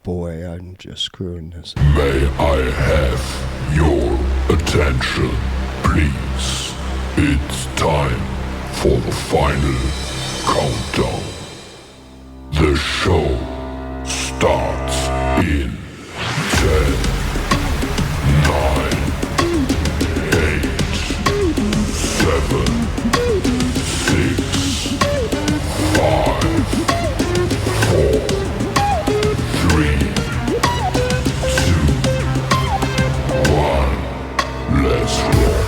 boy, I'm just screwing this. May I have your attention, please? It's time for the final countdown. The show starts in 10, 9, 8, 7, 6, 5, 4, 3, 2, 1. Let's rock.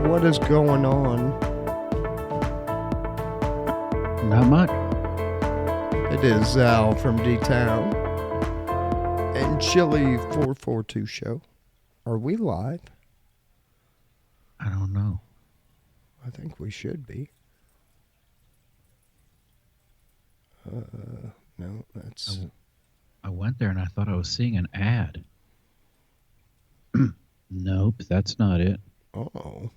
What is going on? Not much. It is Al from D-Town and Chili442 Show. Are we live? I don't know. I think we should be. No, that's... I went there and I thought I was seeing an ad. Nope, that's not it. Oh.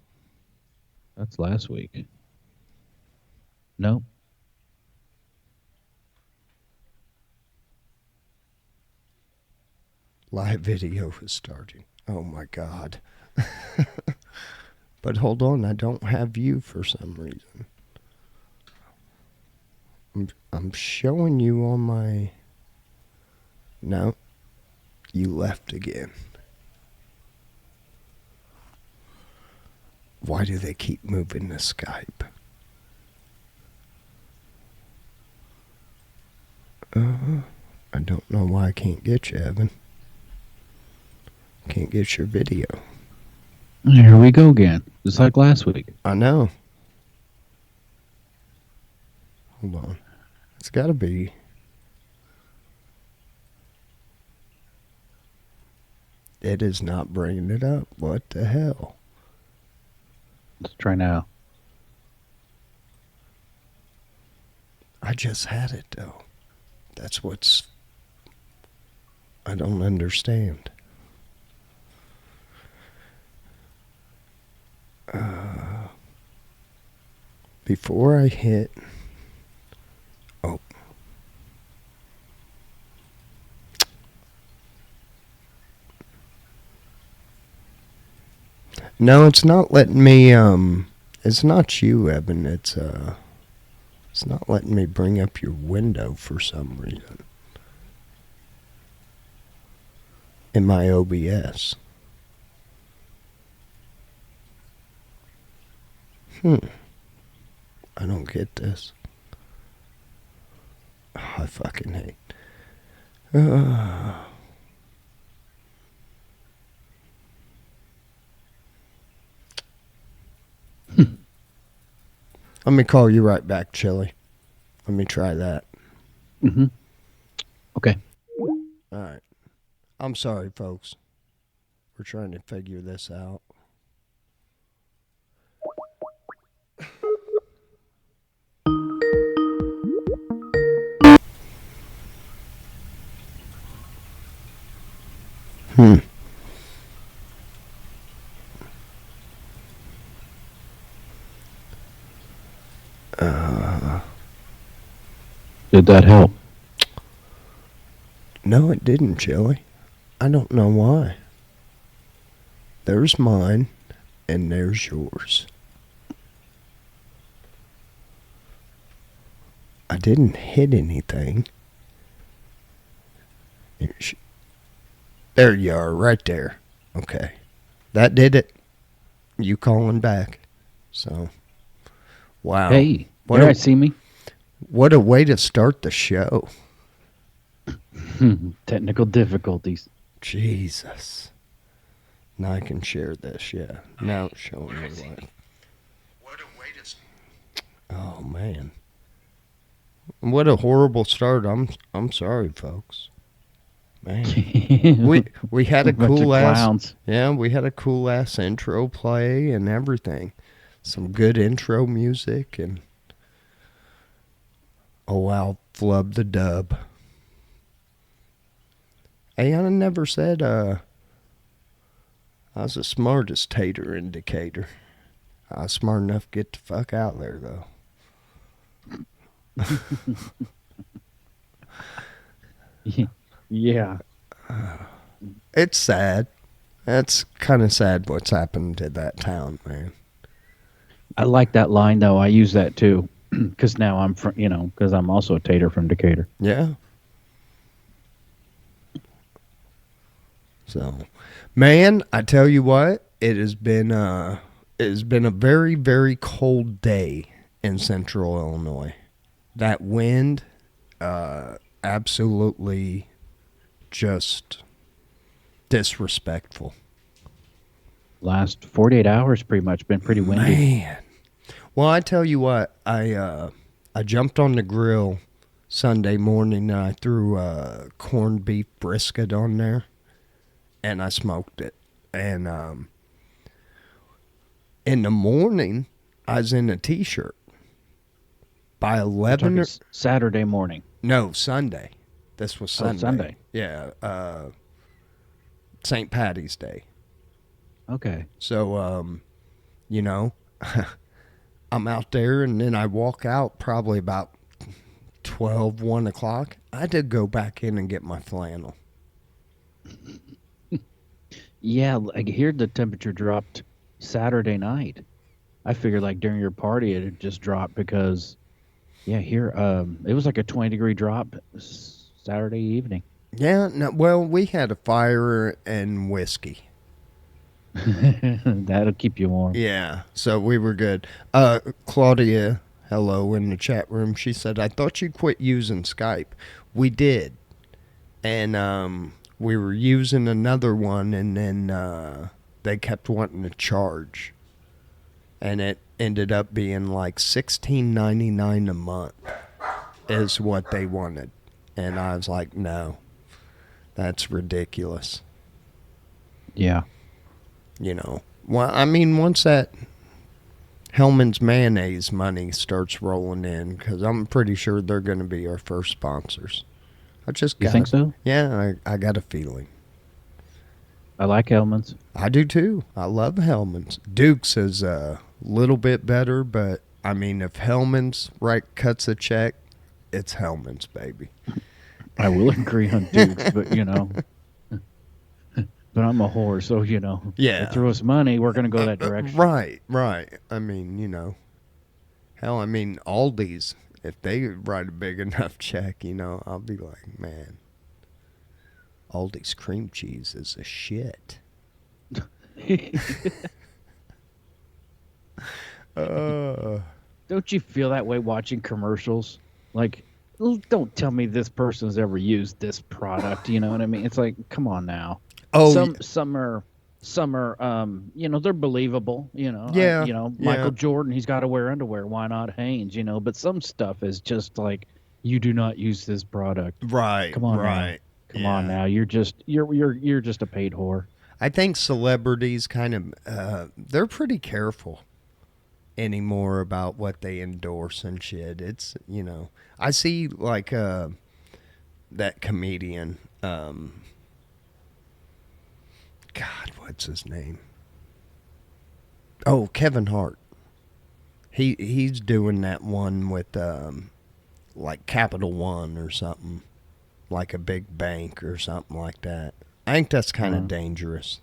That's last week. Nope. Live video is starting. Oh my God. But hold on, I don't have you for some reason. I'm showing you on my... No, you left again. Why do they keep moving the Skype? I don't know why I can't get you, Evan. Can't get your video. Here we go again. Just like last week. I know. Hold on. It's got to be... It is not bringing it up. What the hell? Let's try now. I just had it, though. That's what's... I don't understand. Before I hit... Oh. No, it's not letting me, it's not you, Evan. It's not letting me bring up your window for some reason. In my OBS. I don't get this. Oh, I fucking hate. Let me call you right back, Chili. Let me try that. Mm-hmm. Okay. All right. I'm sorry, folks. We're trying to figure this out. Did that help? No, it didn't, Chili. I don't know why. There's mine, and there's yours. I didn't hit anything. There you are, right there. Okay. That did it. You calling back. So, wow. Hey, I see me? What a way to start the show. Technical difficulties. Jesus. Now I can share this, yeah. Now it's showing me what. What a way to... Oh, man. What a horrible start. I'm sorry, folks. Man, we had a Bunch of cool ass. clowns. Yeah, we had a cool ass intro play and everything. Some good intro music and oh wow, flub the dub. Hey, I never said I was the smartest tater indicator. I was smart enough to get the fuck out there though. Yeah. It's sad. That's kind of sad what's happened to that town, man. I like that line though. I use that too, because now I'm from, because I'm also a tater from Decatur. Yeah. So, man, I tell you what, it has been a very, very cold day in Central Illinois. That wind, absolutely just disrespectful. Last 48 hours, pretty much been pretty windy. Man. Well, I tell you what, I jumped on the grill Sunday morning and I threw corned beef brisket on there and I smoked it. And in the morning, I was in a t-shirt. By 11 or Saturday morning. no, Sunday. This was Sunday. Oh, Sunday. Yeah, St. Patty's Day. Okay. So, I'm out there and then I walk out probably about 12, 1 o'clock. I had to go back in and get my flannel. Yeah, I heard the temperature dropped Saturday night. I figured like during your party it had just dropped because, yeah, here it was like a 20-degree drop Saturday evening. Yeah, no, well, we had a fire and whiskey. That'll keep you warm. Yeah, so we were good. Claudia, hello, in the chat room. She said, I thought you quit using Skype. We did. And we were using another one, and then they kept wanting to charge. And it ended up being like $16.99 a month is what they wanted. And I was like, no, that's ridiculous. Yeah. Well, I mean, once that Hellman's mayonnaise money starts rolling in, because I'm pretty sure they're going to be our first sponsors. You think so? Yeah, I got a feeling. I like Hellman's. I do too. I love Hellman's. Duke's is a little bit better, but I mean, if Hellman's cuts a check, it's Hellman's, baby. I will agree on Duke's, but but I'm a whore, so Yeah. They throw us money, we're gonna go that direction. Right. I mean, hell, I mean, Aldi's, if they write a big enough check, I'll be like, man, Aldi's cream cheese is a shit. Don't you feel that way watching commercials? Like, don't tell me this person's ever used this product. You know what I mean? It's like, come on now. Oh, some are they're believable. Yeah, Michael Jordan, he's got to wear underwear. Why not Hanes? But some stuff is just like, you do not use this product. Right. Come on, right. Come on now. You're just a paid whore. I think celebrities kind of they're pretty careful anymore about what they endorse and shit. It's I see like that comedian God, what's his name? Oh, Kevin Hart. He's doing that one with like Capital One or something, like a big bank or something like that. I think that's kind of dangerous.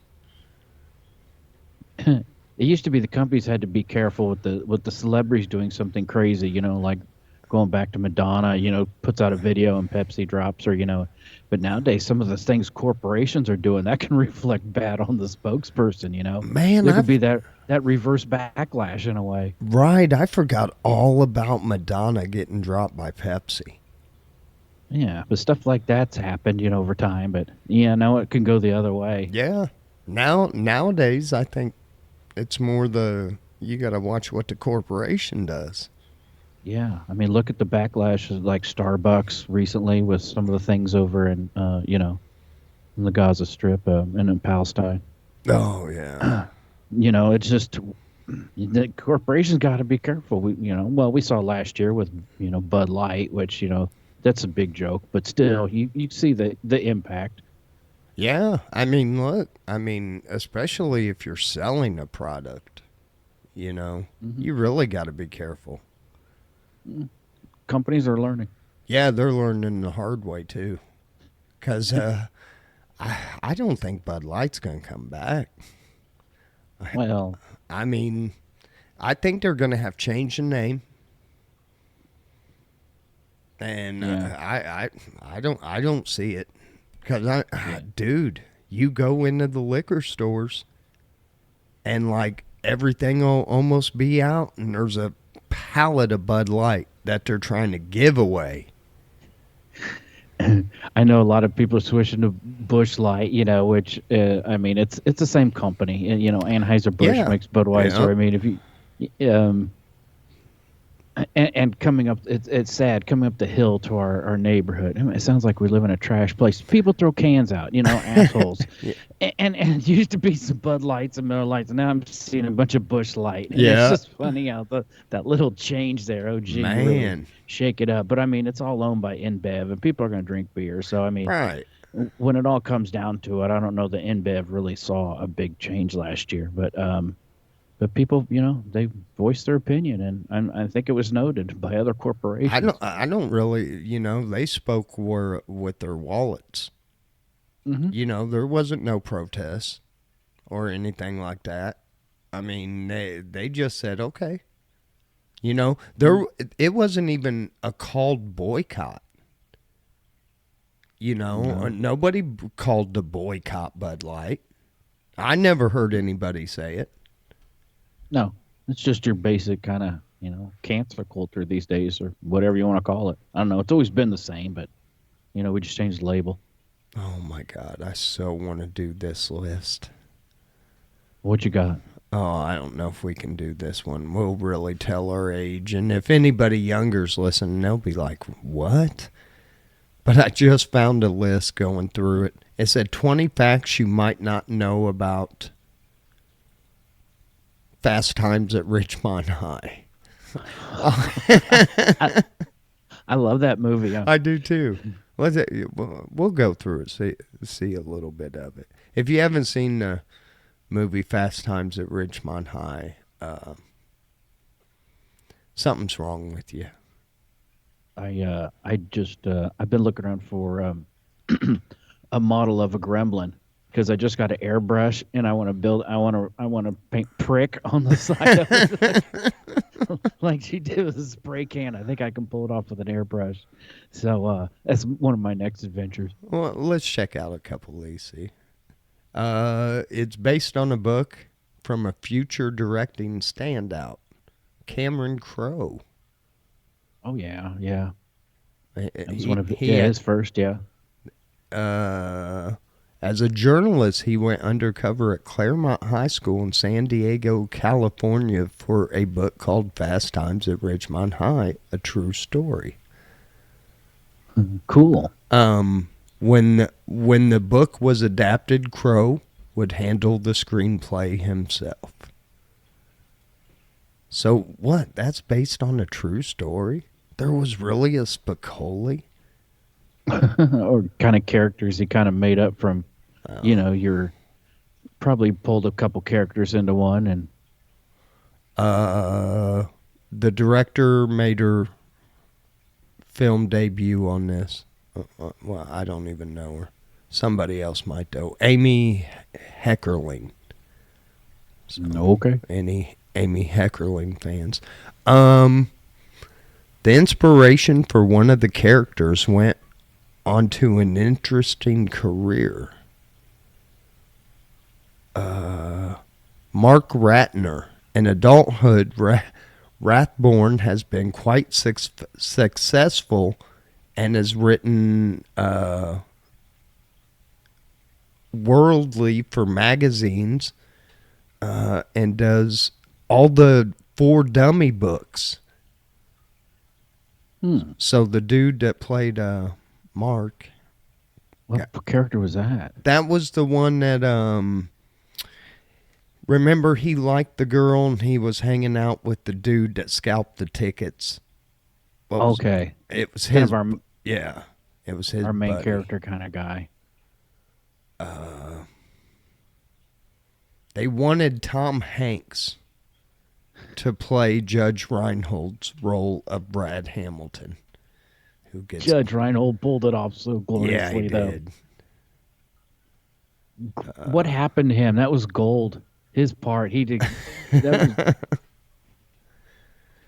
It used to be the companies had to be careful with the celebrities doing something crazy, like going back to Madonna, puts out a video and Pepsi drops her, But nowadays, some of the things corporations are doing, that can reflect bad on the spokesperson, Man, there could be that reverse backlash in a way. Right. I forgot all about Madonna getting dropped by Pepsi. Yeah, but stuff like that's happened, over time. But, now it can go the other way. Yeah. Nowadays, I think it's more you got to watch what the corporation does. Yeah, I mean, look at the backlash of like Starbucks recently with some of the things over in, in the Gaza Strip and in Palestine. Oh yeah. It's just the corporations got to be careful. Well, we saw last year with Bud Light, which that's a big joke, but still, you see the impact. Yeah, I mean, look, I mean, especially if you're selling a product, Hmm. you really got to be careful. Companies are learning. Yeah, they're learning the hard way too. Because I don't think Bud Light's going to come back. Well, I mean, I think they're going to have changed the name. And yeah. I don't see it. Because, Yeah. dude, you go into the liquor stores and like everything will almost be out, and there's a pallet of Bud Light that they're trying to give away. I know a lot of people are switching to Bush Light, which I mean, it's the same company. Anheuser Busch Yeah, makes Budweiser. yeah, I mean, if you and coming up, it's sad coming up the hill to our neighborhood. I mean, it sounds like we live in a trash place. People throw cans out, assholes. yeah, And it used to be some Bud Lights and Miller Lights, and now I'm seeing a bunch of Bush Light, and it's yeah. just funny how that little change there. Oh, gee, really Man, shake it up. But I mean, it's all owned by InBev, and people are going to drink beer. So I mean, right. when it all comes down to it, I don't know that InBev really saw a big change last year, but people, they voiced their opinion, and I think it was noted by other corporations. I don't really, they spoke with their wallets. Hmm. There wasn't no protests or anything like that. I mean, they just said okay. There it wasn't even a called boycott. No, Nobody called the boycott Bud Light. I never heard anybody say it. no, it's just your basic kind of cancer culture these days, or whatever you want to call it. I don't know. It's always been the same, but we just changed the label. Oh my God, I so want to do this list. What you got? Oh, I don't know if we can do this one. We'll really tell our age. And if anybody younger's listening, they'll be like, what? But I just found a list going through it. It said 20 facts you might not know about Fast Times at Ridgemont High. I love that movie. I do too. What's it? We'll go through it, see a little bit of it. If you haven't seen the movie Fast Times at Ridgemont High, something's wrong with you. I just I've been looking around for a model of a gremlin because I just got an airbrush and I want to paint prick on the side of it like she did with a spray can. I think I can pull it off with an airbrush. So that's one of my next adventures. Well, let's check out a couple of these. See, it's based on a book from a future directing standout, Cameron Crowe. Oh yeah, yeah. That was He, one of he had his first. Yeah. As a journalist, he went undercover at Claremont High School in San Diego, California for a book called Fast Times at Ridgemont High, a true story. Cool. When the book was adapted, Crow would handle the screenplay himself. So what? That's based on a true story? There was really a Spicoli? Or kind of characters he kind of made up from, your probably pulled a couple characters into one, and The director made her film debut on this. Well, I don't even know her. Somebody else might though. Amy Heckerling. So, okay. any Amy Heckerling fans? The inspiration for one of the characters went onto an interesting career. Mark Ratner. In adulthood, Rathborn has been quite successful and has written worldly for magazines and does all the For Dummy books. So the dude that played Mark, What character was that? that was the one that remember he liked the girl and he was hanging out with the dude that scalped the tickets. Okay. It was Kind his. of our Yeah, it was his. our main buddy. character kind of guy. They wanted Tom Hanks to play Judge Reinhold's role of Brad Hamilton, who gets Judge Reinhold pulled it off so Yeah, gloriously, he though. did. What happened to him? That was gold. His part, he did. That was,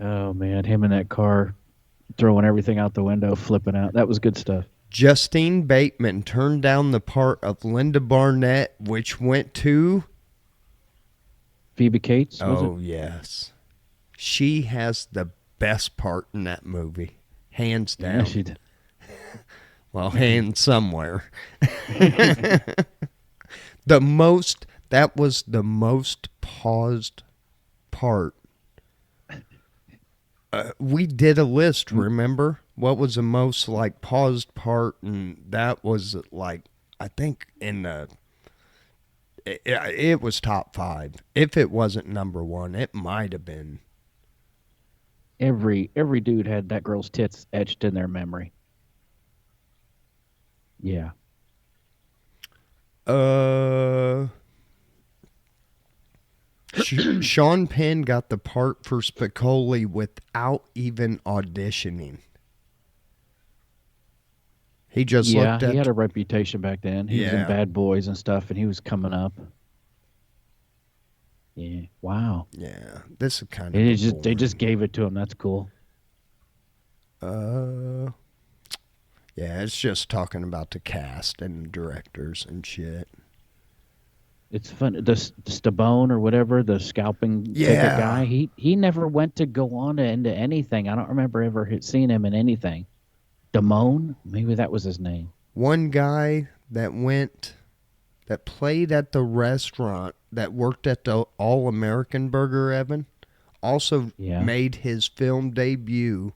oh man, him in that car, throwing everything out the window, flipping out. That was good stuff. Justine Bateman turned down the part of Linda Barnett, which went to. Phoebe Cates, was Oh it? yes, she has the best part in that movie, hands down. Yeah, she did. Well, hands somewhere. That was the most paused part. We did a list, remember? What was the most like paused part? And that was like, I think in the, it was top 5. If it wasn't number 1, it might have been. Every dude had that girl's tits etched in their memory. Yeah. Sean Penn got the part for Spicoli without even auditioning. He just Yeah, looked at he had a reputation back then. He was in Yeah. Bad Boys and stuff, and he was coming up. Yeah. Wow. Yeah, this is kind of They just gave it to him. That's cool. yeah, it's just talking about the cast and directors and shit. It's fun. The Stabone or whatever, the scalping ticket Yeah. guy. He never went to go on into anything. I don't remember ever seeing him in anything. Damone, maybe that was his name. One guy that played at the restaurant that worked at the All American Burger, Evan, also Yeah. made his film debut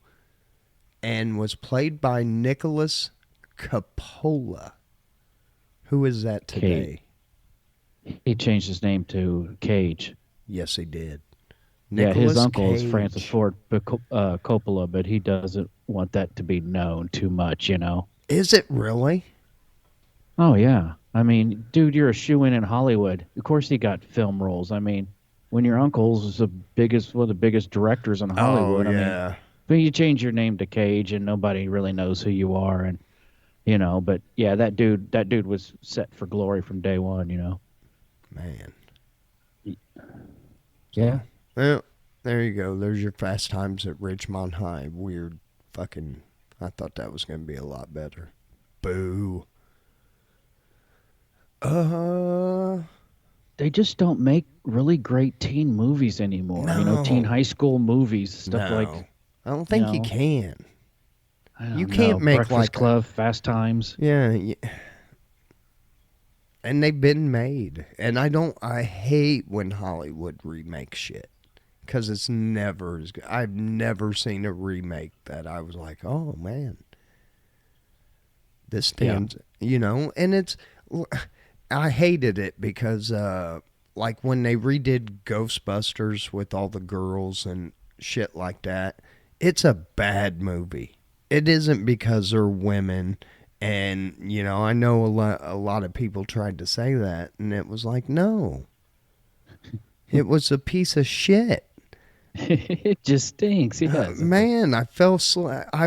and was played by Nicholas Coppola. Who is that today? He changed his name to Cage. Yes, he did. Yeah, his Nicolas uncle is Cage. Francis Ford Coppola, but he doesn't want that to be known too much, you know. Is it really? Oh yeah, I mean, dude, you're a shoo-in in Hollywood. Of course, he got film roles. I mean, when your uncle's one of the biggest directors in Hollywood, Oh, I mean, yeah. but you change your name to Cage, and nobody really knows who you are, and you know. But yeah, that dude was set for glory from day one, you know. Man. Yeah. Well, there you go. There's your Fast Times at Ridgemont High. Weird fucking... I thought that was going to be a lot better. Boo. They just don't make really great teen movies anymore. You know, teen No. high school movies, stuff No. like. I don't think you No. can. I don't You can't know, make Breakfast like a- Club, Fast Times. Yeah. And they've been made. And I hate when Hollywood remakes shit. Because it's never as good. I've never seen a remake that I was like, oh, man. This stands, you know, and I hated it because, like, when they redid Ghostbusters with all the girls and shit like that, it's a bad movie. It isn't because they're women. And, you know, I know a lot of people tried to say that, and it was like, no. It was a piece of shit. It just stinks. Yeah. Man, I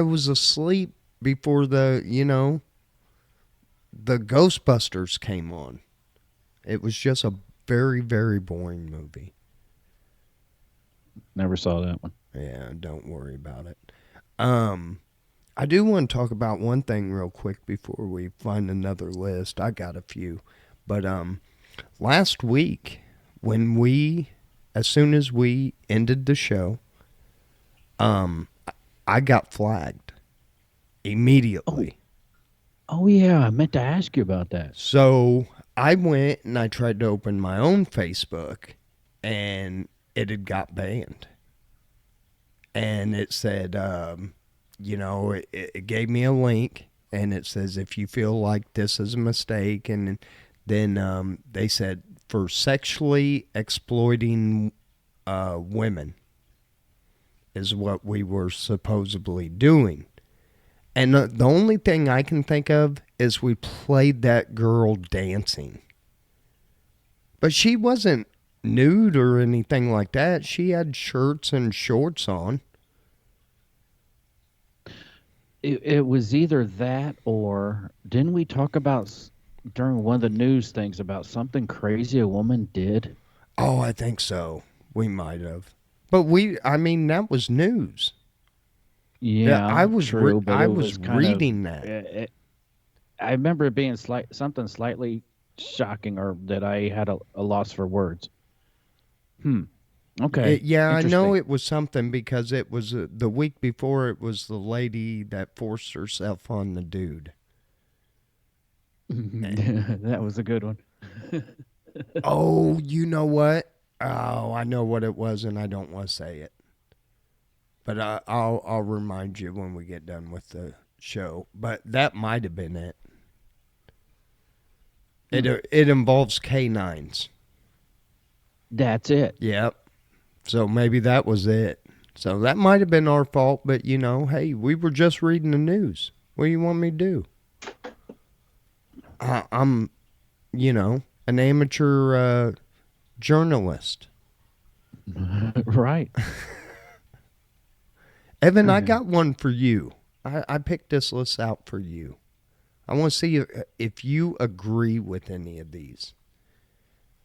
was asleep before the Ghostbusters came on. It was just a very, very boring movie. Never saw that one. Yeah, don't worry about it. I do want to talk about one thing real quick before we find another list. I got a few. But last week, as soon as we ended the show, I got flagged immediately. Oh yeah, I meant to ask you about that. So I went and I tried to open my own Facebook, and it had got banned. And it said, it gave me a link, and it says if you feel like this is a mistake, and then they said for sexually exploiting women is what we were supposedly doing. And the only thing I can think of is we played that girl dancing. But she wasn't nude or anything like that. She had shirts and shorts on. It was either that or didn't we talk about during one of the news things about something crazy a woman did? Oh, I think so. We might have. But I mean, that was news. Yeah, Yeah, true, but I it was was kind of. reading that. I remember it being something slightly shocking, or that I had a loss for words. Okay, Yeah, I know interesting. it was something because it was the week before it was the lady that forced herself on the dude. That was a good one. Oh, you know what? Oh, I know what it was, and I don't want to say it. But I'll remind you when we get done with the show. But that might have been it. It involves canines. That's it. Yep. So maybe that was it. So that might have been our fault, but hey, we were just reading the news. What do you want me to do? I'm, an amateur journalist. Right. Evan, I got one for you. I picked this list out for you. I want to see if you agree with any of these.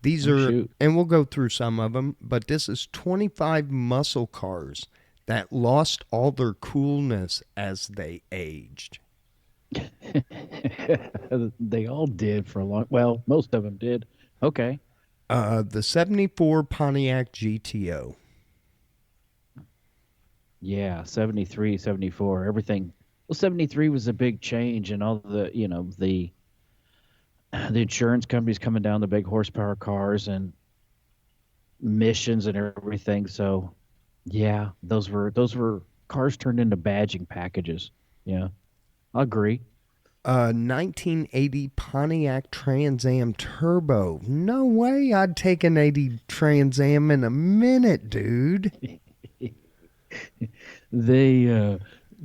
These are, Shoot. and we'll go through some of them, but this is 25 muscle cars that lost all their coolness as they aged. They all did for a long. Well, most of them did. Okay. The 74 Pontiac GTO. Yeah, 73, 74, everything. Well, 73 was a big change, and all the insurance companies coming down, the big horsepower cars and missions and everything. So, yeah, those were cars turned into badging packages. Yeah, I agree. 1980 Pontiac Trans Am Turbo. No way I'd take an 80 Trans Am in a minute, dude. They,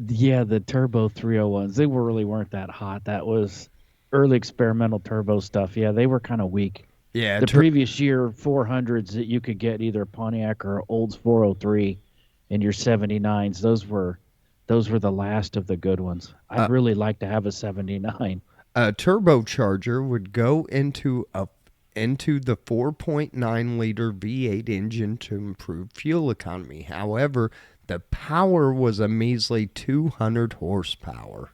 yeah, the turbo 301s, they really weren't that hot. That was early experimental turbo stuff. Yeah, they were kind of weak. Yeah, The previous year 400s that you could get either Pontiac or Olds 403 in your 79s, those were the last of the good ones. I'd really like to have a 79. a turbocharger would go into the 4.9 liter V8 engine to improve fuel economy. However, the power was a measly 200 horsepower.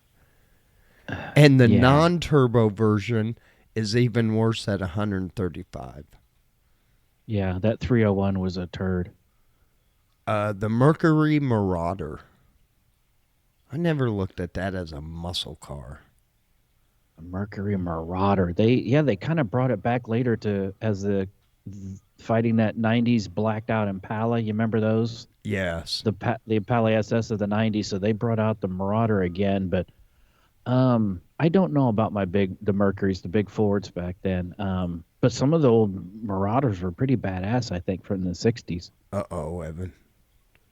And the Yeah. non-turbo version is even worse at 135. Yeah, that 301 was a turd. The Mercury Marauder. I never looked at that as a muscle car. Mercury Marauder. They kind of brought it back later to as the fighting that 90s blacked out Impala. You remember those? Yes. The Impala SS of the 90s, so they brought out the Marauder again, but I don't know about the Mercuries, the big Fords back then. But some of the old Marauders were pretty badass, I think, from the 60s. Uh-oh, Evan.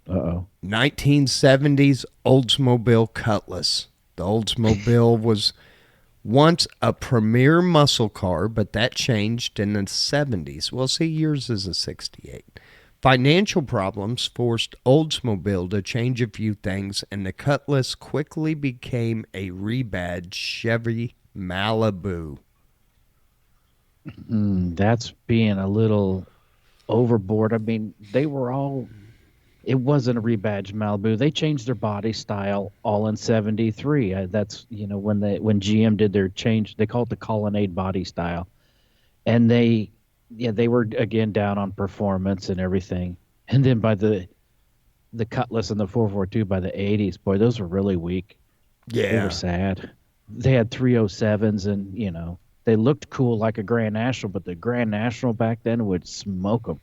Uh-oh. 1970s Oldsmobile Cutlass. The Oldsmobile was once a premier muscle car, but that changed in the 70s. Well, see, yours is a 68. Financial problems forced Oldsmobile to change a few things, and the Cutlass quickly became a rebadged Chevy Malibu. That's being a little overboard. I mean, it wasn't a rebadged Malibu. They changed their body style all in 73. That's, when GM did their change, they call it the Colonnade body style. And they were again down on performance and everything. And then by the Cutlass and the 442 by the 80s, boy, those were really weak. They Yeah. were sad. They had 307s and, they looked cool like a Grand National, but the Grand National back then would smoke them.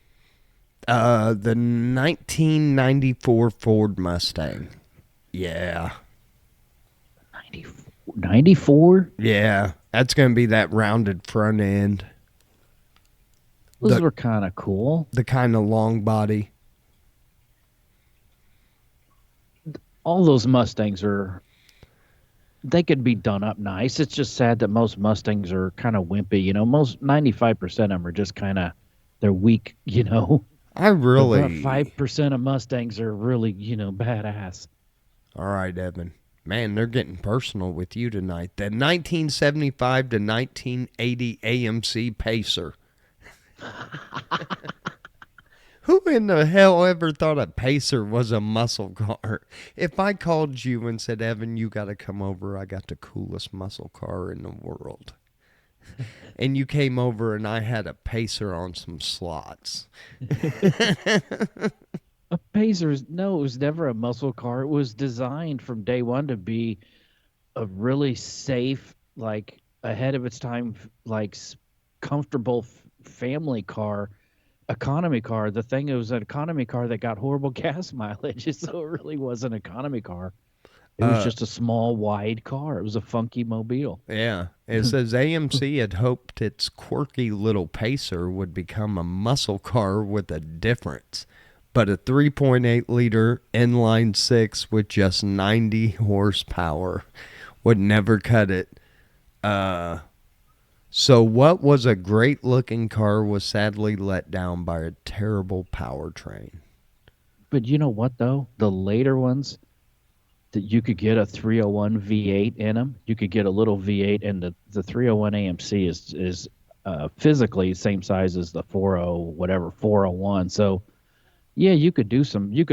The 1994 Ford Mustang. Yeah. 94? Yeah, that's going to be that rounded front end. Those The, were kind of cool. the kind of long body. All those Mustangs are, they could be done up nice. It's just sad that most Mustangs are kind of wimpy. Most 95% of them are just kind of, they're weak, I But really. about 5% of Mustangs are really, badass. All right, Evan. Man, they're getting personal with you tonight. The 1975 to 1980 AMC Pacer. Who in the hell ever thought a Pacer was a muscle car? If I called you and said, Evan, you got to come over, I got the coolest muscle car in the world. And you came over and I had a Pacer on some slots. A Pacer's, no, it was never a muscle car. It was designed from day one to be a really safe, like ahead of its time, like comfortable family car, economy car. The thing, it was an economy car that got horrible gas mileage, so it really was an economy car. It was just a small, wide car. It was a funky mobile. Yeah. It says AMC had hoped its quirky little Pacer would become a muscle car with a difference. But a 3.8 liter inline six with just 90 horsepower would never cut it. So what was a great looking car was sadly let down by a terrible powertrain. But you know what, though? The later ones, that you could get a 301 V8 in them. You could get a little V8, and the 301 AMC is physically same size as the 40 whatever 401. So yeah, you could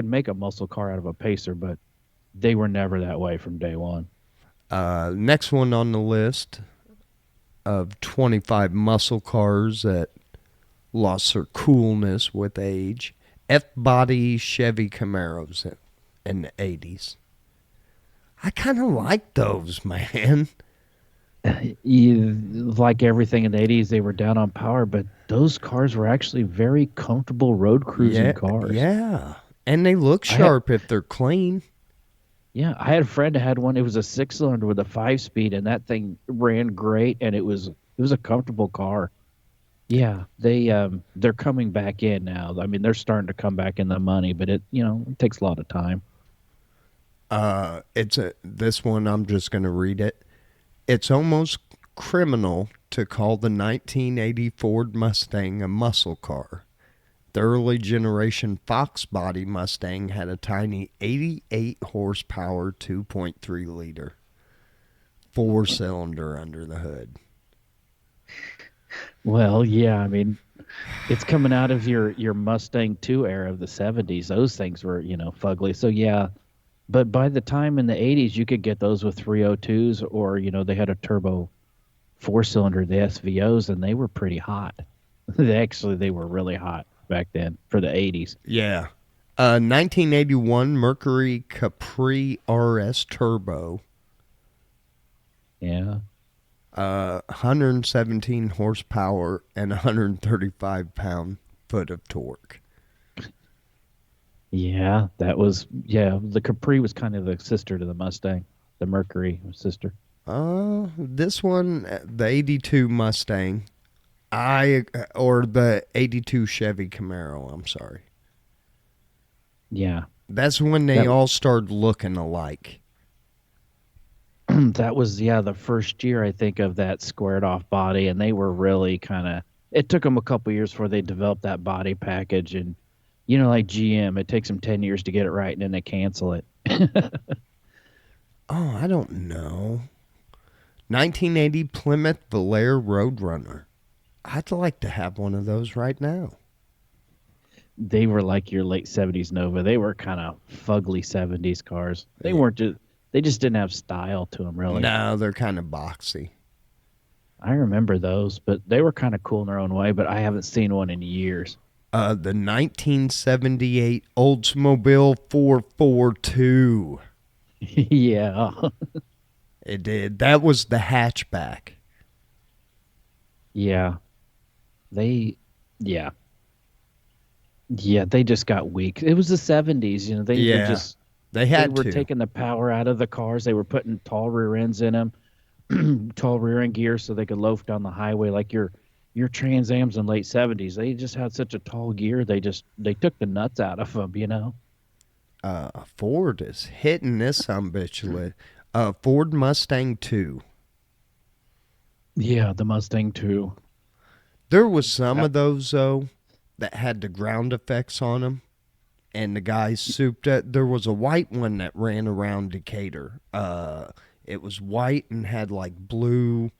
make a muscle car out of a Pacer, but they were never that way from day one. Next one on the list of 25 muscle cars that lost their coolness with age. F-body Chevy Camaros in the 80s. I kind of like those, man. Like everything in the 80s, they were down on power, but those cars were actually very comfortable road cruising cars. Yeah. And they look sharp if they're clean. Yeah, I had a friend that had one. It was a 6-cylinder with a 5-speed, and that thing ran great, and it was a comfortable car. Yeah, they're coming back in now. I mean, they're starting to come back in the money, but it takes a lot of time. This one, I'm just going to read it. It's almost criminal to call the 1980 Ford Mustang a muscle car. The early generation Fox body Mustang had a tiny 88 horsepower 2.3 liter 4-cylinder under the hood. Well, yeah, I mean, it's coming out of your Mustang 2 era of the 70s. Those things were, fugly. So yeah, but by the time in the 80s, you could get those with 302s, or they had a turbo 4-cylinder, the SVOs, and they were pretty hot. They were really hot back then for the 80s. Yeah. 1981 Mercury Capri RS Turbo. Yeah. 117 horsepower and 135 pound-foot of torque. Yeah, the Capri was kind of the sister to the Mustang. The Mercury sister. This one, the 82 Mustang, or the 82 Chevy Camaro, I'm sorry. Yeah. That's when they all started looking alike. That was, the first year, I think, of that squared off body, and they were really kind of, it took them a couple years before they developed that body package, and like GM, it takes them 10 years to get it right, and then they cancel it. Oh, I don't know. 1980 Plymouth Valere Roadrunner. I'd like to have one of those right now. They were like your late 70s Nova. They were kind of fugly 70s cars. They just didn't have style to them, really. No, they're kind of boxy. I remember those, but they were kind of cool in their own way, but I haven't seen one in years. The 1978 Oldsmobile 442. Yeah. It did. That was the hatchback. Yeah. They just got weak. It was the 70s, they They had they were to. taking the power out of the cars. They were putting tall rear ends in them. tall rear end gear so they could loaf down the highway like your Trans Ams in late '70s. They just had such a tall gear. They took the nuts out of them, you know. Ford is hitting this bitch. Ford Mustang 2. Yeah, the Mustang too. There was some of those though that had the ground effects on them, and the guys souped it. There was a white one that ran around Decatur. It was white and had like blue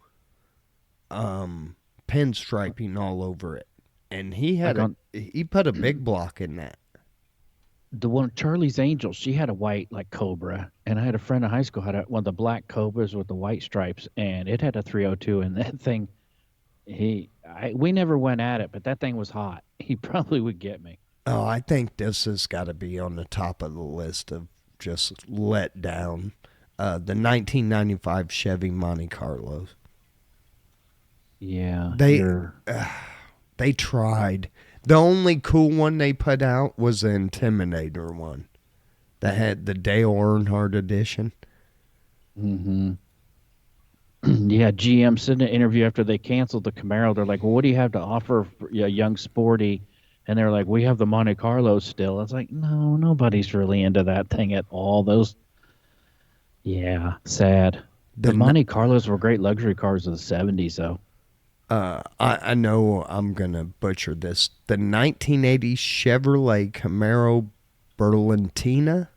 pinstriping all over it, and he put a big block in that. The one Charlie's Angel, she had a white like Cobra, and I had a friend in high school had one of the black Cobras with the white stripes, and it had a 302, and that thing, we never went at it, but that thing was hot. He probably would get me. Oh, I think this has got to be on the top of the list of just let down. The 1995 Chevy Monte Carlo. Yeah, They tried. The only cool one they put out was the Intimidator one that had the Dale Earnhardt edition. Mm-hmm. Yeah, GM said in an interview after they canceled the Camaro, they're like, well, what do you have to offer for a young sporty? And they're like, we have the Monte Carlo still. I was like, no, nobody's really into that thing at all. Sad. The Monte Carlos were great luxury cars of the 70s, though. I know I'm going to butcher this. The 1980 Chevrolet Camaro Berlinetta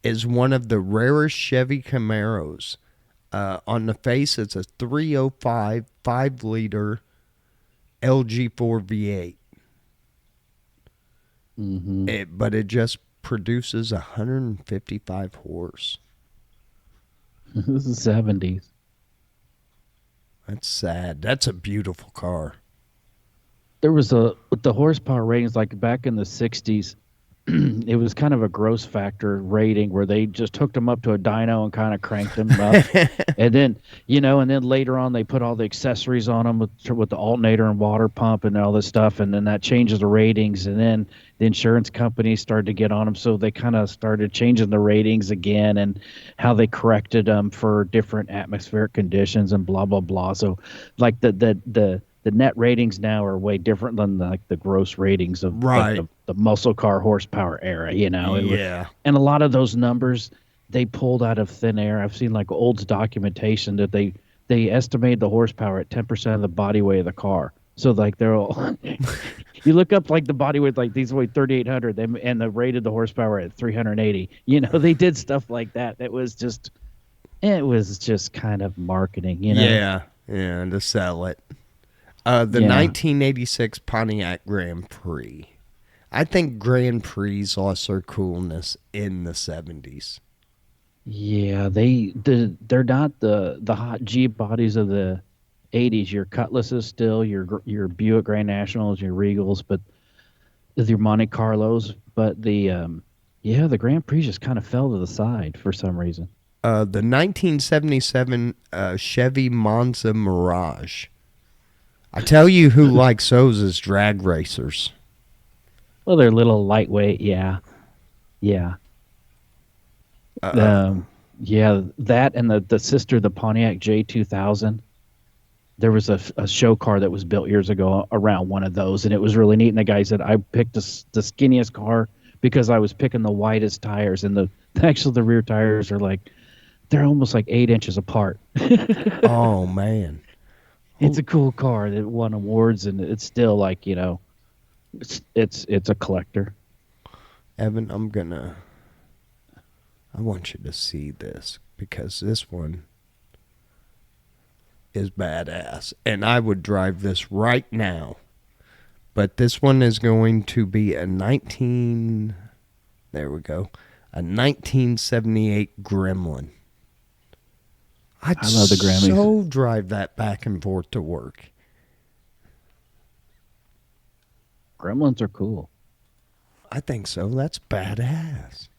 is one of the rarest Chevy Camaros. On the face, it's a 305 5-liter LG4 V8. Mm-hmm. But it just produces 155 horse. This is 70s. That's sad. That's a beautiful car. There was with the horsepower ratings, like back in the 60s, it was kind of a gross factor rating where they just hooked them up to a dyno and kind of cranked them up. And then, and then later on they put all the accessories on them with the alternator and water pump and all this stuff. And then that changes the ratings. And then the insurance companies started to get on them. So they kind of started changing the ratings again and how they corrected them for different atmospheric conditions and blah, blah, blah. So like the net ratings now are way different than like the gross ratings of like, the muscle car horsepower era, Yeah. And a lot of those numbers they pulled out of thin air. I've seen like Olds documentation that they estimated the horsepower at 10% of the body weight of the car. So like they're all you look up like the body weight, like these weigh 3,800 and the rated the horsepower at 380. They did stuff like that. It was just kind of marketing, Yeah, to sell it. The 1986 Pontiac Grand Prix. I think Grand Prix lost their coolness in the 70s. Yeah, they're not the hot G bodies of the 80s. Your Cutlasses still, your Buick Grand Nationals, your Regals, but your Monte Carlos. But the Grand Prix just kind of fell to the side for some reason. The 1977 Chevy Monza Mirage. I tell you who likes those is drag racers. Well, they're a little lightweight, yeah. That and the sister, the Pontiac J2000. There was a show car that was built years ago around one of those, and it was really neat. And the guy said, I picked the skinniest car because I was picking the widest tires, and the rear tires are they're almost like 8 inches apart. Oh, man. It's a cool car that won awards, and it's still it's a collector. Evan, I want you to see this because this one is badass, and I would drive this right now. But this one is going to be a 1978 Gremlin. I love the Gremlins. So drive that back and forth to work. Gremlins are cool. I think so. That's badass.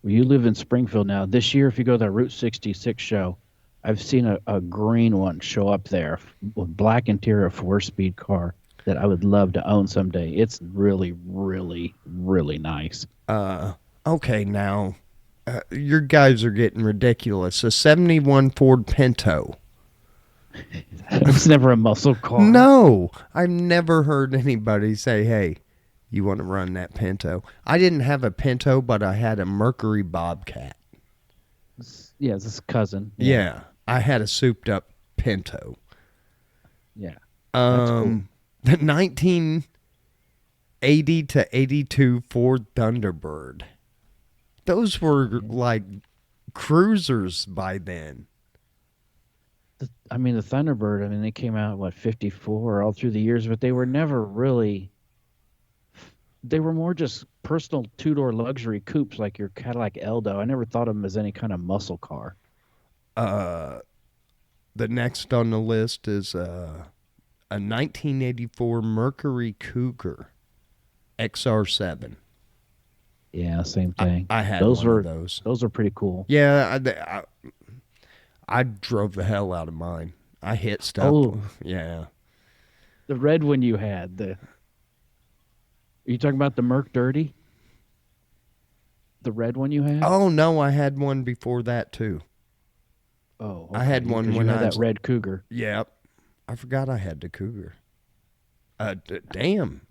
Well, you live in Springfield now. This year, if you go to the Route 66 show, I've seen a green one show up there with black interior 4-speed car that I would love to own someday. It's really, really, really nice. Okay, now Your guys are getting ridiculous. A 71 Ford Pinto. It's never a muscle car. No, I've never heard anybody say, hey, you want to run that Pinto? I didn't have a Pinto, but I had a Mercury Bobcat. Yeah, it's his cousin. Yeah, I had a souped up Pinto. Yeah. That's cool. The 1980 to 82 Ford Thunderbird. Those were like cruisers by then. The Thunderbird, they came out, 54 all through the years, but they were never really. They were more just personal two-door luxury coupes like your Cadillac Eldo. I never thought of them as any kind of muscle car. The next on the list is a 1984 Mercury Cougar XR7. Yeah, same thing. I had those one were of those. Those are pretty cool. Yeah, I drove the hell out of mine. I hit stuff. Oh. Yeah. The red one you had. Are you talking about the Merc Dirty? The red one you had? Oh no, I had one before that too. Oh, I had one 'cause when you I had was that red Cougar. Yep. I forgot I had the Cougar. Damn.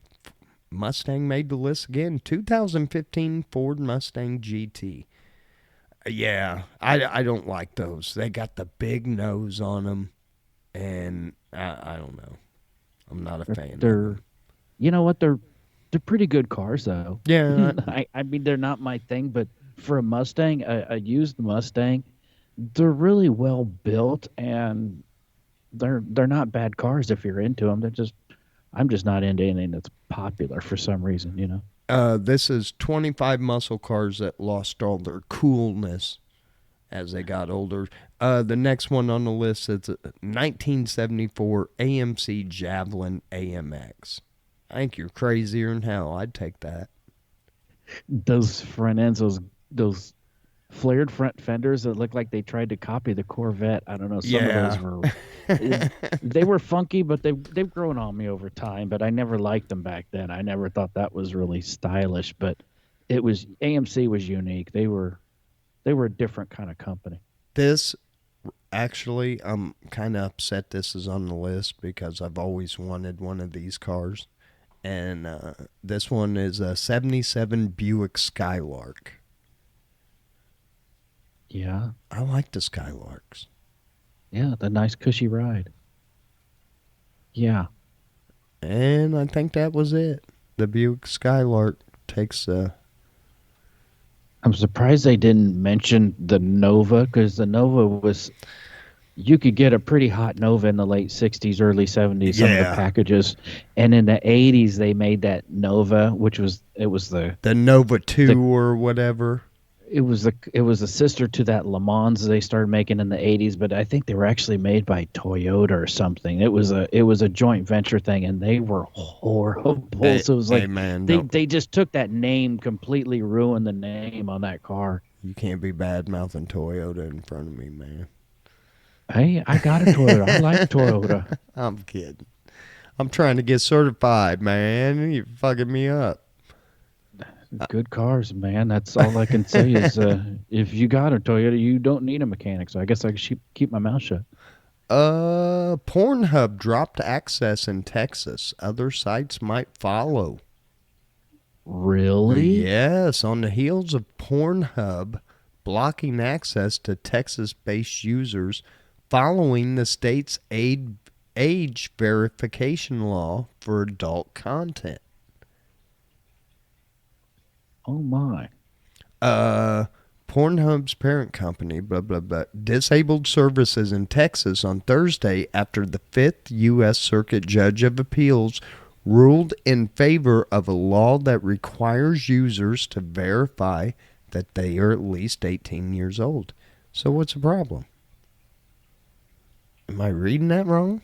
Mustang made the list again. 2015 Ford Mustang GT. Yeah, I don't like those. They got the big nose on them, and I don't know. I'm not a fan of them. You know what? They're pretty good cars, though. Yeah. They're not my thing, but for a Mustang, a used Mustang, they're really well built, and they're not bad cars if you're into them. I'm just not into anything that's popular for some reason. This is 25 muscle cars that lost all their coolness as they got older. The next one on the list is a 1974 AMC Javelin AMX. I think you're crazier than hell. I'd take that. Those front ends, those flared front fenders that look like they tried to copy the Corvette. I don't know. Some of those were they were funky, but they've grown on me over time. But I never liked them back then. I never thought that was really stylish. But AMC was unique. They were a different kind of company. This actually, I'm kind of upset this is on the list because I've always wanted one of these cars. And this one is a 77 Buick Skylark. Yeah. I like the Skylarks. Yeah, the nice cushy ride. Yeah. And I think that was it. The Buick Skylark takes I'm surprised they didn't mention the Nova, because the Nova was. You could get a pretty hot Nova in the late 60s, early 70s, some of the packages. And in the 80s, they made that Nova, which was the Nova 2 or whatever. It was a sister to that Le Mans they started making in the 80s, but I think they were actually made by Toyota or something. It was a joint venture thing, and they were horrible. So it was like they just took that name, completely ruined the name on that car. You can't be bad mouthing Toyota in front of me, man. Hey, I got a Toyota. I like Toyota. I'm kidding. I'm trying to get certified, man. You're fucking me up. Good cars, man. That's all I can say is if you got a Toyota, you don't need a mechanic. So I guess I should keep my mouth shut. Pornhub dropped access in Texas. Other sites might follow. Really? Yes, on the heels of Pornhub blocking access to Texas-based users following the state's age verification law for adult content. Oh, my. Pornhub's parent company, blah, blah, blah, disabled services in Texas on Thursday after the 5th U.S. Circuit Judge of Appeals ruled in favor of a law that requires users to verify that they are at least 18 years old. So what's the problem? Am I reading that wrong?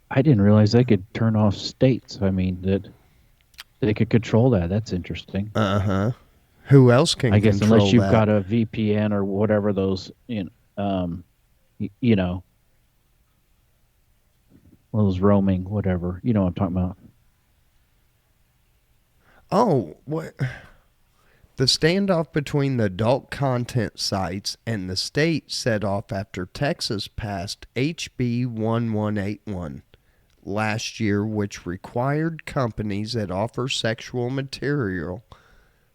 I didn't realize they could turn off states. I mean, that they could control that. That's interesting. Uh-huh. Who else can control that? I guess unless you've got a VPN or whatever those, those roaming, whatever. You know what I'm talking about. Oh, what? The standoff between the adult content sites and the state set off after Texas passed HB 1181 last year, which required companies that offer sexual material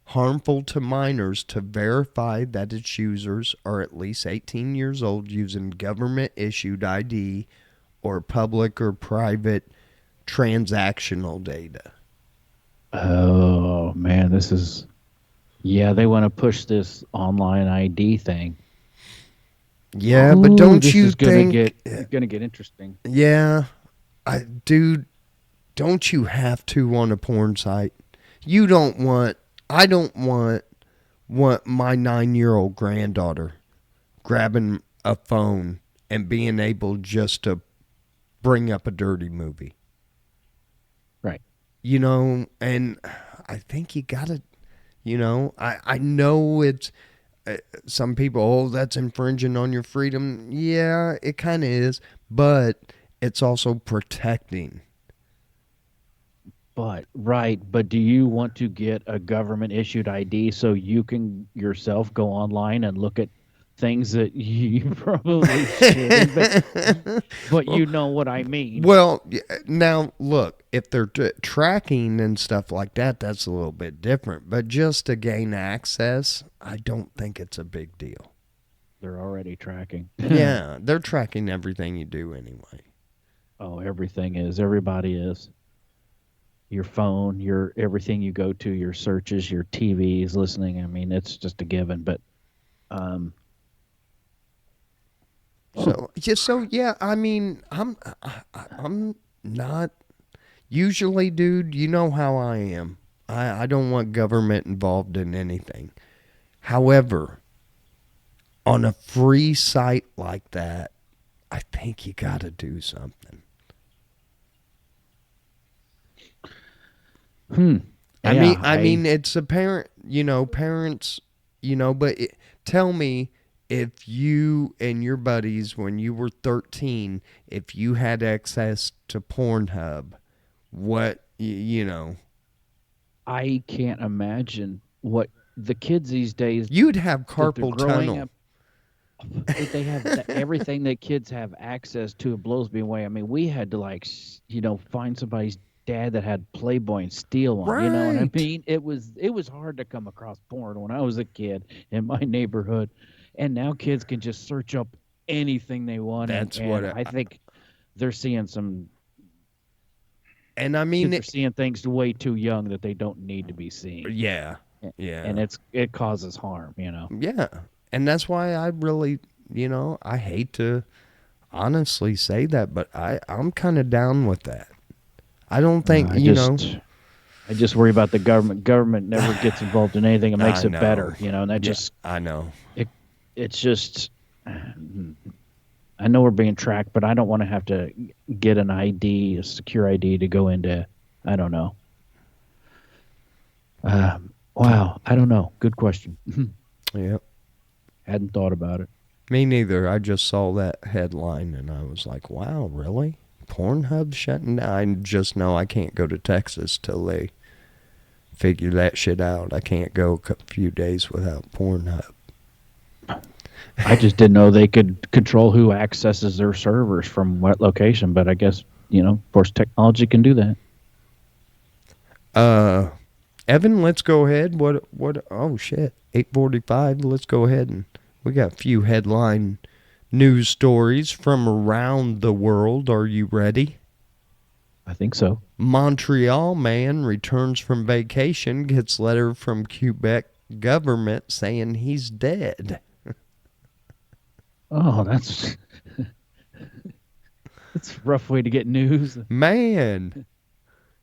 harmful to minors to verify that its users are at least 18 years old using government-issued ID or public or private transactional data. Oh man, this is. Yeah, they want to push this online ID thing. Yeah, but Ooh, don't this you is gonna think? get interesting. Yeah, dude, don't you have to on a porn site? You don't want. I don't want my 9-year-old granddaughter grabbing a phone and being able just to bring up a dirty movie. Right. You know, and I think you gotta. You know, I know it's some people, oh, that's infringing on your freedom. Yeah, it kind of is, but it's also protecting. But do you want to get a government issued ID so you can yourself go online and look at things that you probably shouldn't? But you know what I mean. Well, now look, if they're tracking and stuff like that, that's a little bit different. But just to gain access, I don't think it's a big deal. They're already tracking. Yeah, they're tracking everything you do anyway. Oh, everything is. Everybody is. Your phone, your everything you go to, your searches, your TVs, listening. I mean, it's just a given. But So yeah, I mean, I'm not usually, dude. You know how I am. I don't want government involved in anything. However, on a free site like that, I think you got to do something. I mean, it's apparent, parents, but tell me if you and your buddies, when you were 13, if you had access to Pornhub, I can't imagine what the kids these days. You'd have that they're carpal growing tunnel. up. They have everything that kids have access to. It blows me away. I mean, we had to find somebody's dad that had Playboy and steal one. You know what I Right. mean? It was hard to come across porn when I was a kid in my neighborhood, and now kids can just search up anything they want. That's and what I think they're seeing some. And I mean, Kids are seeing things way too young that they don't need to be seeing. yeah. And it causes harm. Yeah. And that's why I really, I hate to honestly say that, but I'm kind of down with that. I don't think, I just worry about the government. Government never gets involved in anything. It makes I it know. better, and that I know. it's just. I know we're being tracked, but I don't want to have to get an ID, a secure ID, to go into. I don't know. Wow, I don't know. Good question. Yeah. Hadn't thought about it. Me neither. I just saw that headline and I was like, wow, really? Pornhub shutting down? I just know I can't go to Texas till they figure that shit out. I can't go a few days without Pornhub. I just didn't know they could control who accesses their servers from what location, but I guess, of course, technology can do that. Evan, let's go ahead. Oh, shit. 8:45. Let's go ahead and we got a few headline news stories from around the world. Are you ready? I think so. Montreal man returns from vacation, gets letter from Quebec government saying he's dead. Oh, that's a rough way to get news. Man.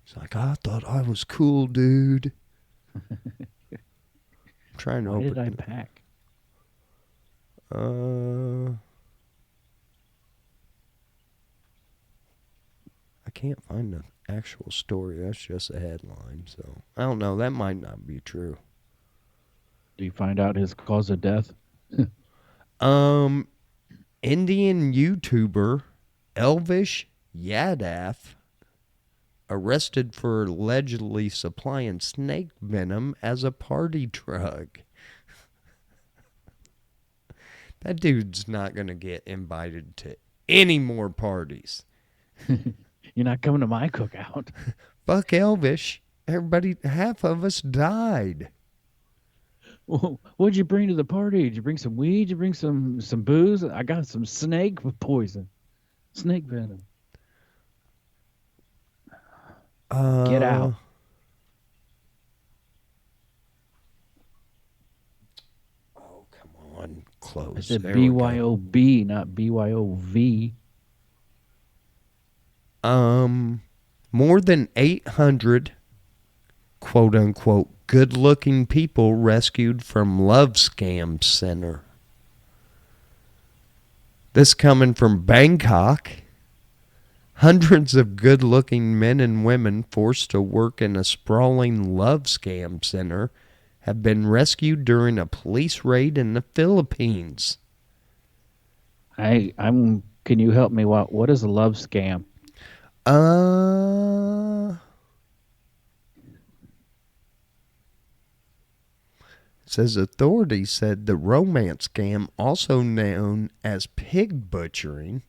It's like, I thought I was cool, dude. I'm trying to Why open did I pack? I can't find the actual story. That's just a headline. So I don't know. That might not be true. Do you find out his cause of death? Indian YouTuber Elvish Yadav arrested for allegedly supplying snake venom as a party drug. That dude's not going to get invited to any more parties. You're not coming to my cookout. Fuck Elvish. Everybody, half of us died. What'd you bring to the party? Did you bring some weed? Did you bring some booze? I got some snake poison. Snake venom. Get out. Oh, come on. Close. I said There we go. BYOB, not BYOV. More than 800 quote unquote good looking people rescued from love scam center. This coming from Bangkok. Hundreds of good looking men and women forced to work in a sprawling love scam center have been rescued during a police raid in the Philippines. Can you help me? What is a love scam? Says authorities said the romance scam, also known as pig butchering,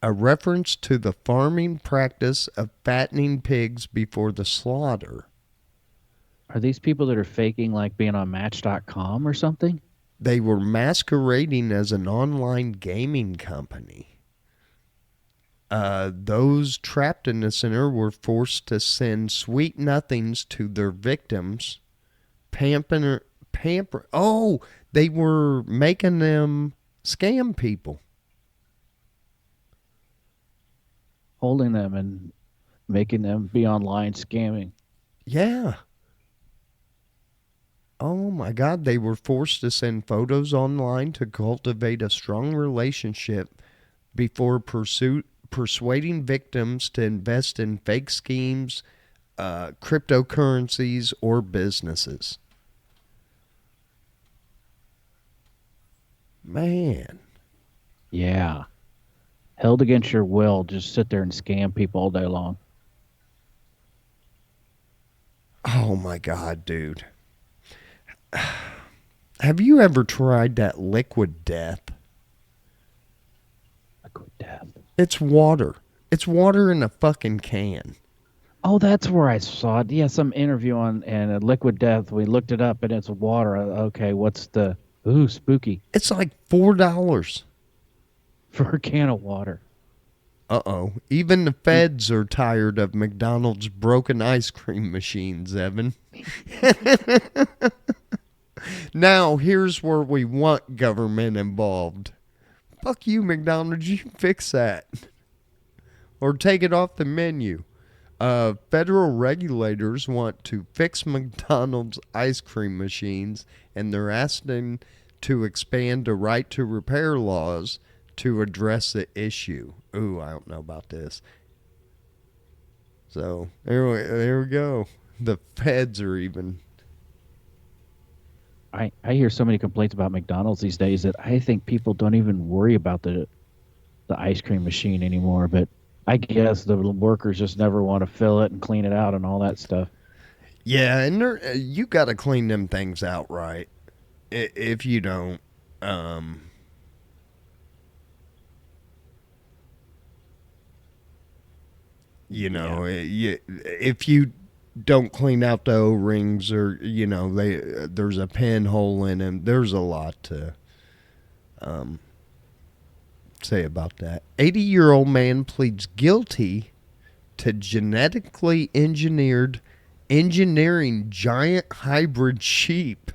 a reference to the farming practice of fattening pigs before the slaughter. Are these people that are faking like being on Match.com or something? They were masquerading as an online gaming company. Those trapped in the center were forced to send sweet nothings to their victims. Oh, they were making them scam people. Holding them and making them be online scamming. Yeah. Oh my God, they were forced to send photos online to cultivate a strong relationship before persuading victims to invest in fake schemes, cryptocurrencies, or businesses. Man. Yeah. Held against your will, just sit there and scam people all day long. Oh my God, dude. Have you ever tried that liquid death? Liquid death. It's water. It's water in a fucking can. Oh, that's where I saw it. Yeah, some interview on and liquid death. We looked it up and it's water. Okay, what's the spooky It's like $4. for a can of water? Uh-oh. Even the feds are tired of McDonald's broken ice cream machines, Evan. Now, here's where we want government involved. Fuck you, McDonald's. You fix that. Or take it off the menu. Federal regulators want to fix McDonald's ice cream machines, and they're asking to expand the right to repair laws to address the issue. Ooh, I don't know about this. So, there we go. The feds are even... I hear so many complaints about McDonald's these days that I think people don't even worry about the ice cream machine anymore. But I guess the workers just never want to fill it and clean it out and all that stuff. Yeah, and you got to clean them things out right. If you don't, if you don't clean out the O-rings, or there's a pinhole in them. There's a lot to say about that. 80-year-old man pleads guilty to genetically engineering giant hybrid sheep.